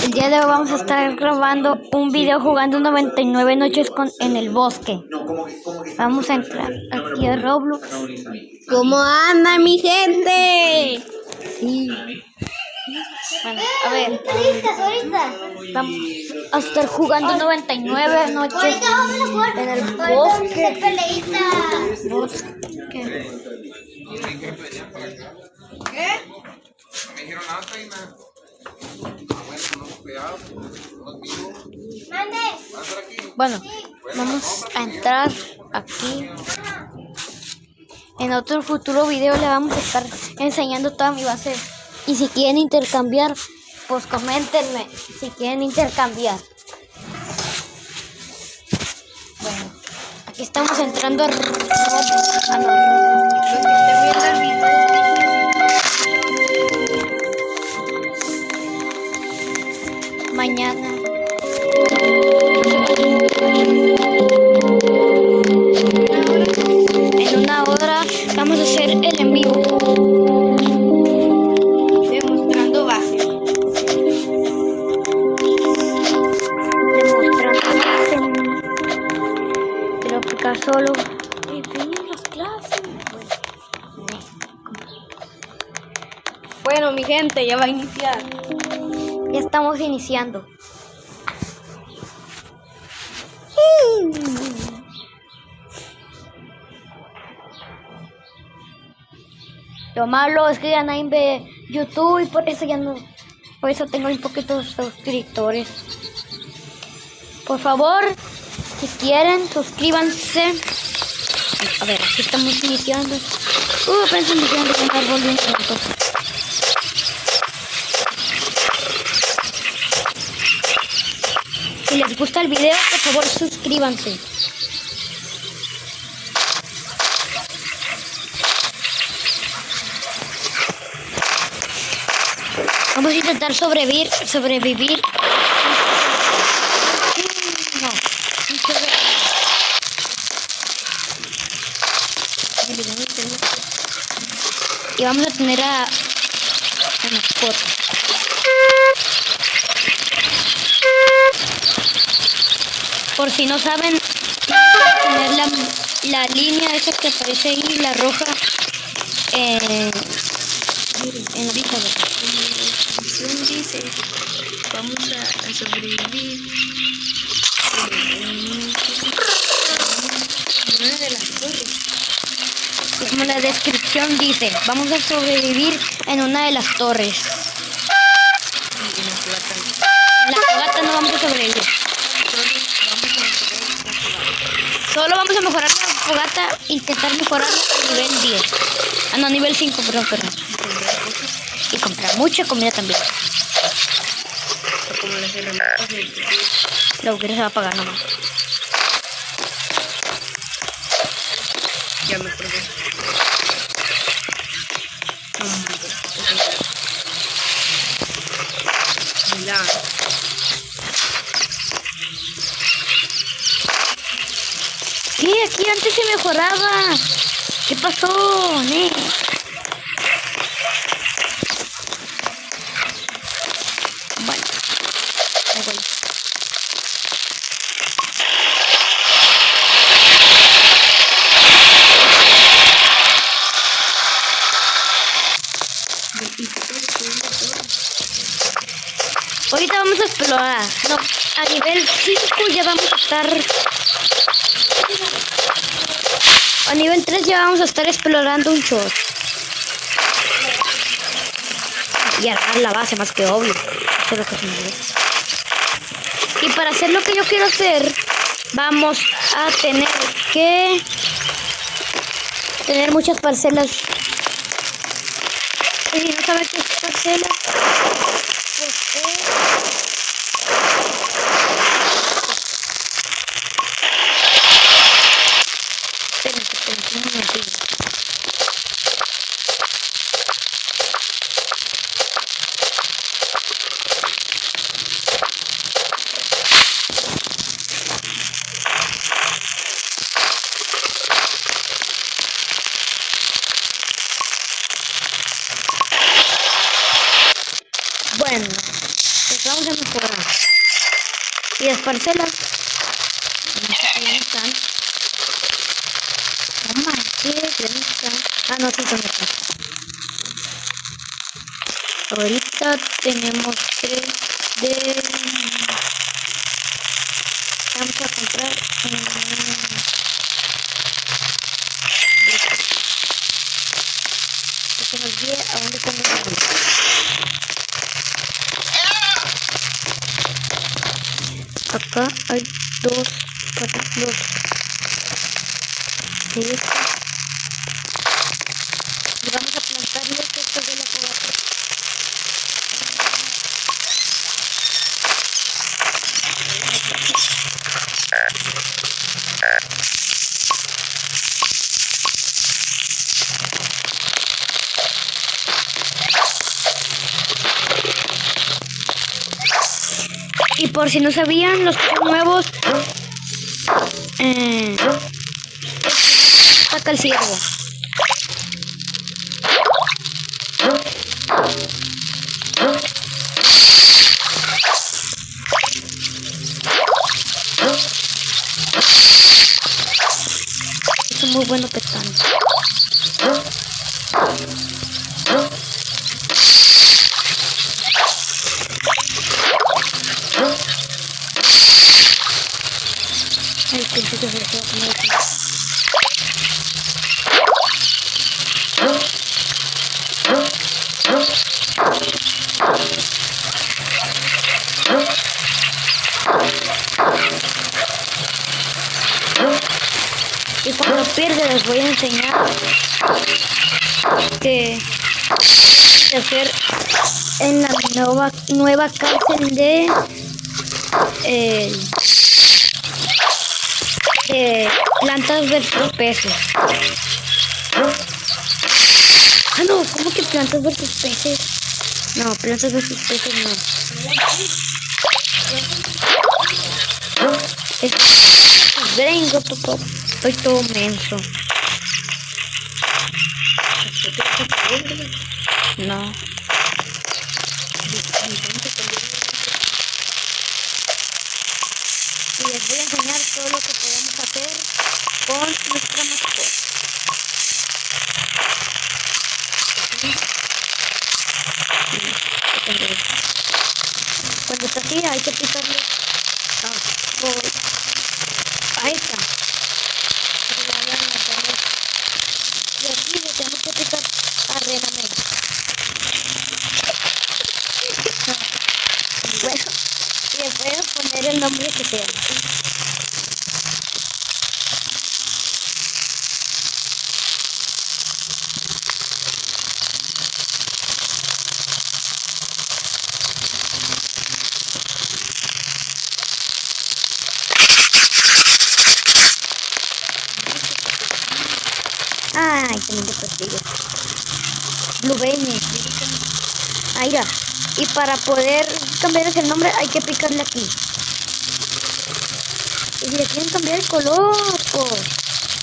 El día de hoy vamos a estar grabando un video jugando 99 noches en el bosque. Vamos a entrar aquí a Roblox. ¿Cómo anda mi gente? Sí. Bueno, a ver. Vamos a estar jugando 99 noches en el bosque. ¿Qué? Me dijeron nada y nada. Bueno, vamos a entrar aquí. En otro futuro video le vamos a estar enseñando toda mi base. Y si quieren intercambiar, pues coméntenme si quieren intercambiar. Bueno, aquí estamos entrando a mañana. En una hora vamos a hacer el en vivo. Demostrando base. Demostrando base. Pero aplicar solo. Y vienen las clases. Bueno, mi gente, ya va a iniciar. Ya estamos iniciando. Lo malo es que ya nadie ve YouTube y por eso tengo un poquito de suscriptores. Por favor, si quieren, suscríbanse. A ver, aquí estamos iniciando. Apenas iniciando un árbol bien pronto. Si les gusta el video, por favor, suscríbanse. Vamos a intentar sobrevivir. No, y vamos a tener a mascota. Por si no saben, tener la línea esa que aparece ahí, la roja, en ahorita, Dice, vamos a sobrevivir en una de las torres. como la descripción dice, vamos a sobrevivir en una de las torres. En la fogata no vamos a sobrevivir. Solo vamos a mejorar la fogata, intentar mejorarla a nivel 10. Ah, no, nivel 5, perdón. Y comprar mucha comida también. Como las Lo que se va a pagar nomás. ya me probé. Mira. ¿Qué? Aquí antes se mejoraba. ¿Qué pasó, ne? Bueno, ahí voy. Ahorita vamos a explorar. No, a nivel 5 ya vamos a estar. A nivel 3 ya vamos a estar explorando un short. Y armar la base más que obvio. Eso es lo que se me dio. Y para hacer lo que yo quiero hacer, vamos a tener que tener muchas parcelas. Y si no saben qué es parcelas, pues espérense, un momentito. vamos a mejorar. Y las parcelas. Ya no están. No manches, ya no están. Ah, no, sí están acá. Ahorita tenemos 3 de... Vamos a comprar... que se nos guíe a dónde están los árboles. Acá hay 2 de estos. Y vamos a plantarlos estos de la fogata. Y por si no sabían, los que son nuevos, saca el ciervo. Es muy bueno pescando. Ay, pensé que se lo estaba comiendo. Y cuando pierda les voy a enseñar que hacer en la nueva cárcel de plantas versus peces. Ah, no, ¿cómo que plantas versus peces? No, plantas versus peces no. Es gringo, estoy todo menso. No. Y les voy a enseñar todo lo que podemos hacer con nuestra mascota. Cuando está así hay que picarle ahí está. Y aquí le tenemos que picar arenamente. Bueno, y le puedo poner el nombre que sea. Ay, también de pastillas. Blue Baby. Ahí va. Y para poder cambiar ese nombre hay que picarle aquí. Y si le quieren cambiar el color, pues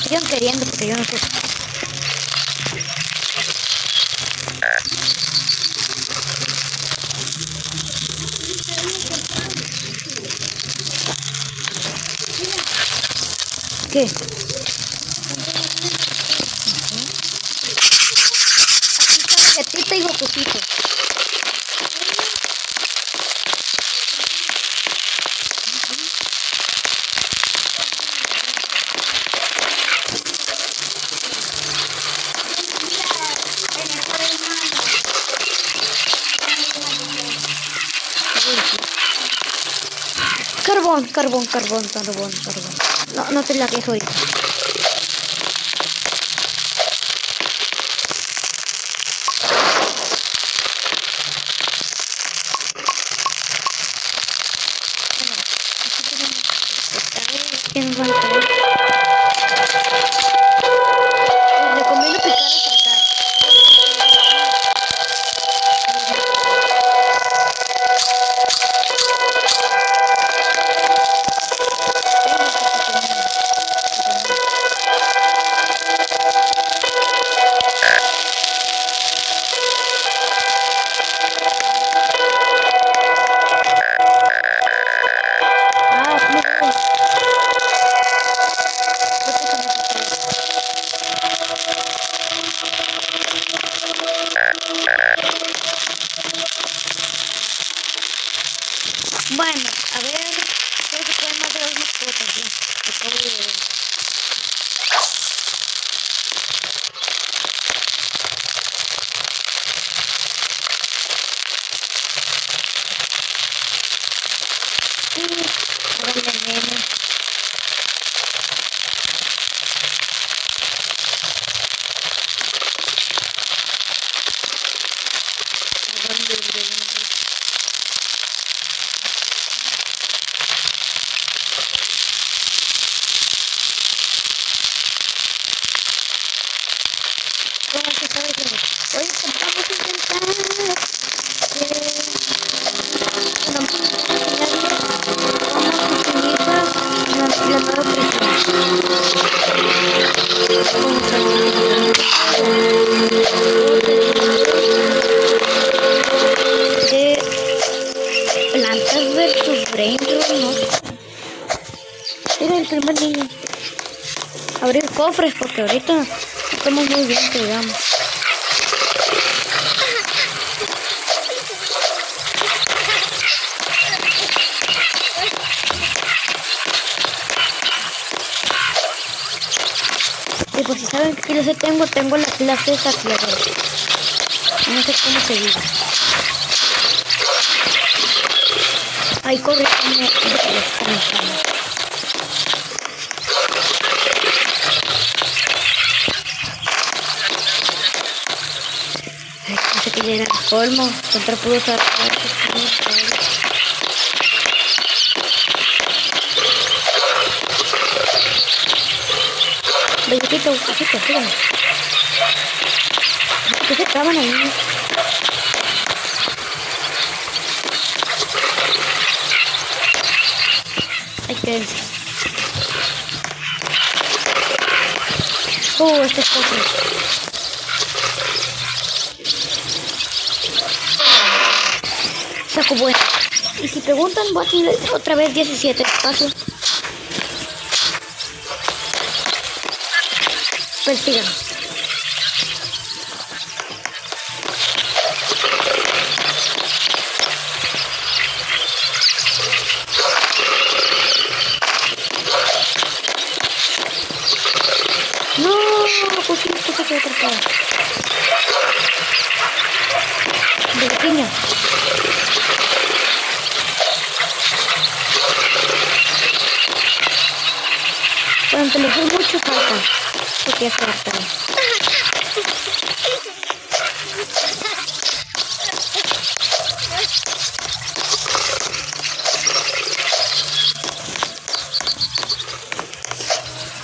sigan queriendo porque yo no sé. ¿Qué? Aquí está Vegetita y Gokucito. Carbón. No te la que ahorita. ¿Quién va a caer? Les recomiendo picar y saltar. Bueno, a ver, creo que pueden más de 2 mascotas, ya. Acabo de ver. Órale, nene. ¿Cómo se está diciendo? Oye, pues vamos a intentar que... Bueno, vamos a utilizar la nueva presión. Vamos a de plantas versus brain Drain, no sé. Era el primer niño. Abrir cofres porque ahorita estamos muy bien, que digamos. Y por si saben qué clase tengo la clase saqueadora. No sé cómo se dice. Ahí corre como los comentarios. Pensé que ya era el colmo. Contra puros arcos. Belletito, cosito, síganme. ¿Qué se traban ahí? Ay, quédense. Este es cofre. Saco bueno. Y si preguntan, voy a tener otra vez 17 espacios. Persíganme. No, justo se quedó atrapado. De piña. Bueno, te lo doy mucho falta. Porque ya se va a estar.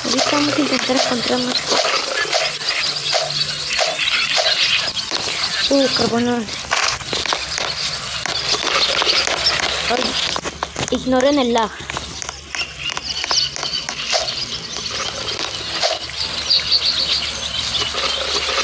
Ahorita vamos a intentar encontrar más cosas. Carbono. Ignoren el lag.